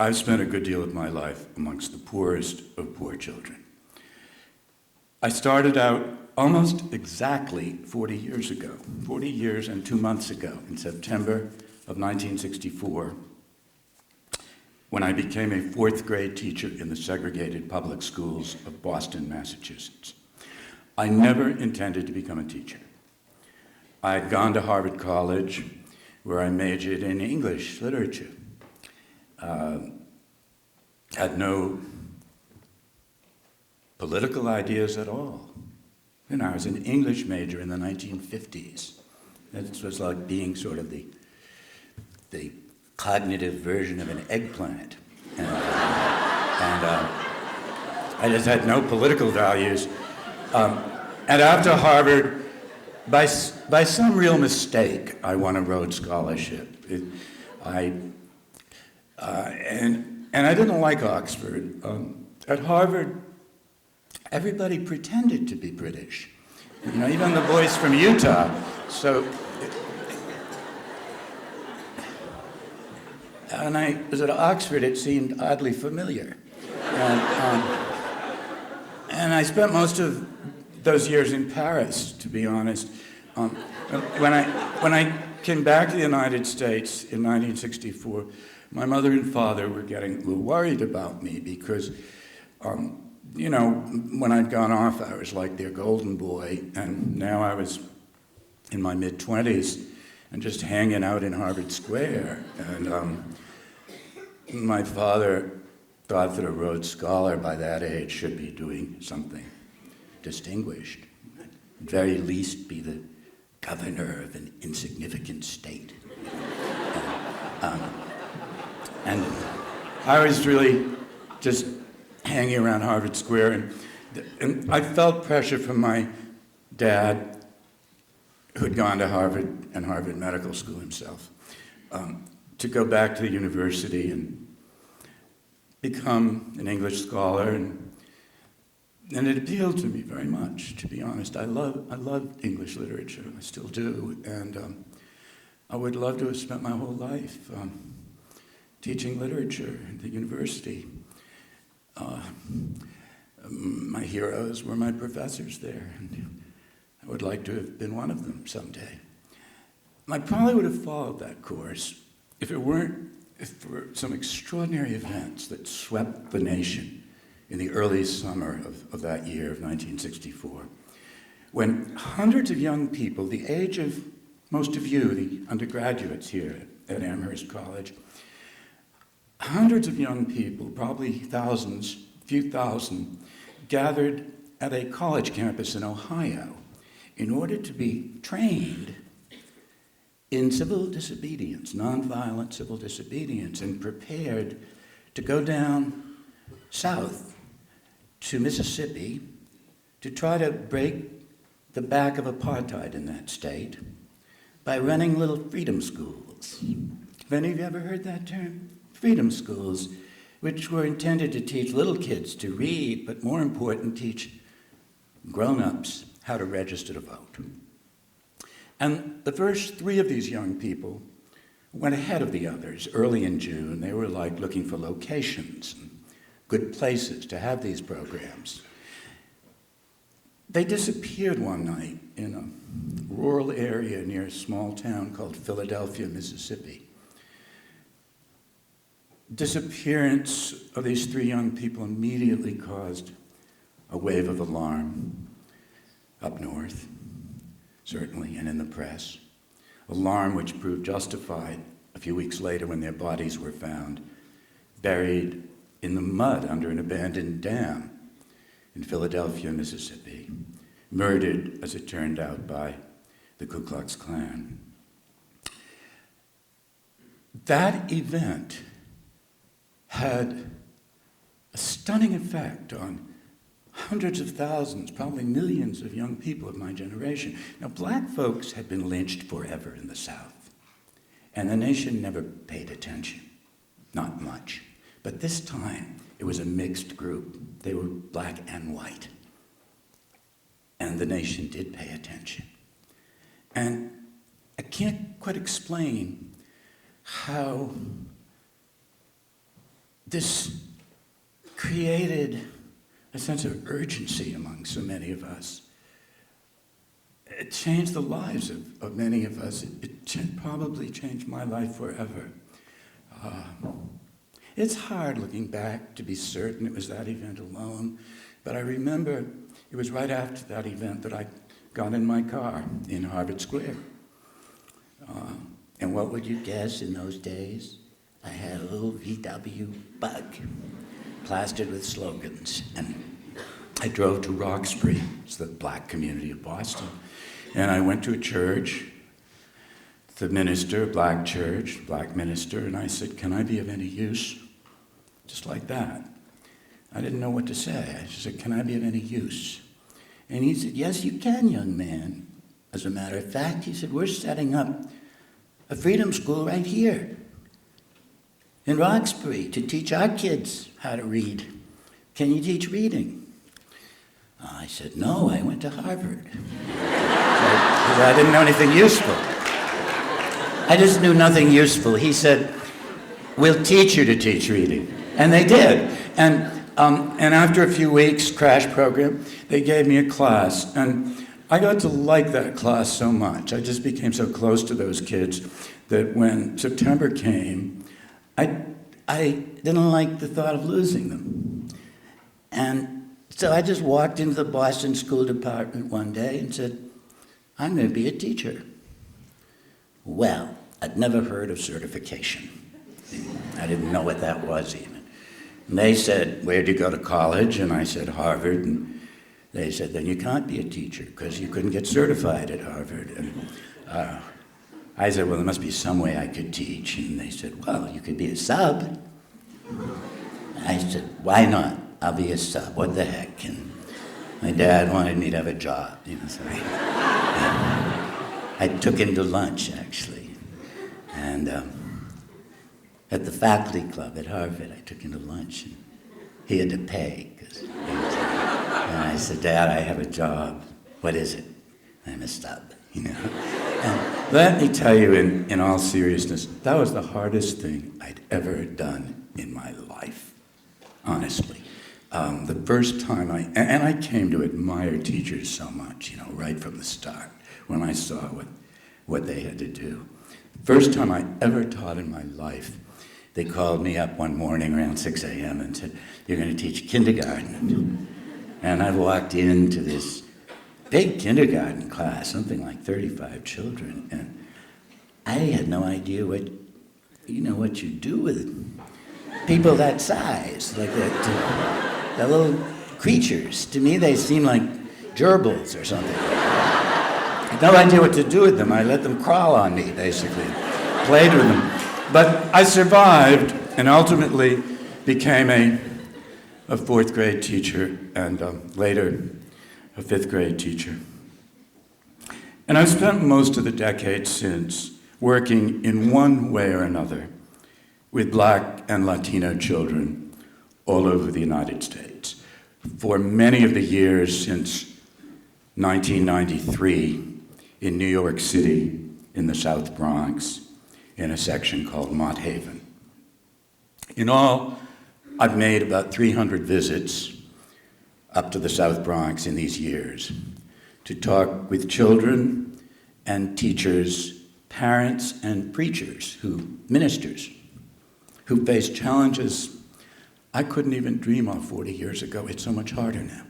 I've spent a good deal of my life amongst the poorest of poor children. I started out almost exactly 40 years ago, 40 years and 2 months ago, in September of 1964, when I became a fourth grade teacher in the segregated public schools of Boston, Massachusetts. I never intended to become a teacher. I had gone to Harvard College, where I majored in English literature. Had no political ideas at all. You know, I was an English major in the 1950s. It was like being sort of the cognitive version of an eggplant. And I just had no political values. And after Harvard, by some real mistake, I won a Rhodes Scholarship. And I didn't like Oxford. At Harvard, everybody pretended to be British. You know, even the boys from Utah. So, and I was at Oxford, it seemed oddly familiar. And I spent most of those years in Paris, to be honest. When I came back to the United States in 1964, my mother and father were getting a little worried about me because, you know, when I'd gone off, I was like their golden boy, and now I was in my mid-20s and just hanging out in Harvard Square. And my father thought that a Rhodes Scholar by that age should be doing something distinguished, at the very least be the governor of an insignificant state. And I was really just hanging around Harvard Square, and I felt pressure from my dad, who had gone to Harvard and Harvard Medical School himself, to go back to the university and become an English scholar, and it appealed to me very much, to be honest. I love English literature, I still do, and I would love to have spent my whole life teaching literature at the university. My heroes were my professors there, and I would like to have been one of them someday. I probably would have followed that course if there were some extraordinary events that swept the nation in the early summer of that year of 1964, when hundreds of young people, the age of most of you, the undergraduates here at Amherst College, hundreds of young people, probably thousands, a few thousand, gathered at a college campus in Ohio in order to be trained in civil disobedience, nonviolent civil disobedience, and prepared to go down south to Mississippi to try to break the back of apartheid in that state by running little freedom schools. Have any of you ever heard that term? Freedom schools, which were intended to teach little kids to read, but more important, teach grown-ups how to register to vote. And the first three of these young people went ahead of the others early in June. They were like looking for locations and good places to have these programs. They disappeared one night in a rural area near a small town called Philadelphia, Mississippi. Disappearance of these three young people immediately caused a wave of alarm up north, certainly, and in the press. Alarm which proved justified a few weeks later when their bodies were found buried in the mud under an abandoned dam in Philadelphia, Mississippi, murdered, as it turned out, by the Ku Klux Klan. That event had a stunning effect on hundreds of thousands, probably millions of young people of my generation. Now, black folks had been lynched forever in the South, and the nation never paid attention, not much. But this time, it was a mixed group. They were black and white, and the nation did pay attention. And I can't quite explain how this created a sense of urgency among so many of us. It changed the lives of many of us. It probably changed my life forever. It's hard looking back to be certain it was that event alone, but I remember it was right after that event that I got in my car in Harvard Square. And what would you guess in those days? I had a little VW Bug plastered with slogans. And I drove to Roxbury, it's the black community of Boston. And I went to a church, the minister, black church, black minister, and I said, "Can I be of any use?" Just like that. I didn't know what to say. I just said, "Can I be of any use?" And he said, "Yes, you can, young man. As a matter of fact," he said, "we're setting up a freedom school right here in Roxbury to teach our kids how to read. Can you teach reading?" I said, "No, I went to Harvard." Because I didn't know anything useful. I just knew nothing useful. He said, "We'll teach you to teach reading." And they did. And after a few weeks, crash program, they gave me a class. And I got to like that class so much. I just became so close to those kids that when September came, I didn't like the thought of losing them. And so I just walked into the Boston School Department one day and said, "I'm going to be a teacher." Well, I'd never heard of certification. I didn't know what that was even. And they said, "Where'd you go to college?" And I said, "Harvard." And they said, "Then you can't be a teacher because you couldn't get certified at Harvard." And I said, "Well, there must be some way I could teach." And they said, "Well, you could be a sub." I said, "Why not? I'll be a sub. What the heck?" And my dad wanted me to have a job, so I took him to lunch, actually. And at the faculty club at Harvard, I took him to lunch, and he had to pay. And I said, "Dad, I have a job." "What is it?" "I'm a sub, And let me tell you, in all seriousness, that was the hardest thing I'd ever done in my life, honestly. The first time I came to admire teachers so much, right from the start, when I saw what they had to do. First time I ever taught in my life, they called me up one morning around 6 a.m. and said, "You're going to teach kindergarten." And I walked into this big kindergarten class, something like 35 children, and I had no idea what you do with people that size, like that, the little creatures. To me, they seem like gerbils or something. I had no idea what to do with them. I let them crawl on me, basically. Played with them. But I survived and ultimately became a fourth grade teacher and later a fifth grade teacher. And I've spent most of the decade since working in one way or another with Black and Latino children all over the United States. For many of the years since 1993 in New York City, in the South Bronx, in a section called Mott Haven. In all, I've made about 300 visits up to the South Bronx in these years to talk with children and teachers, parents and preachers, ministers, who face challenges I couldn't even dream of 40 years ago. It's so much harder now.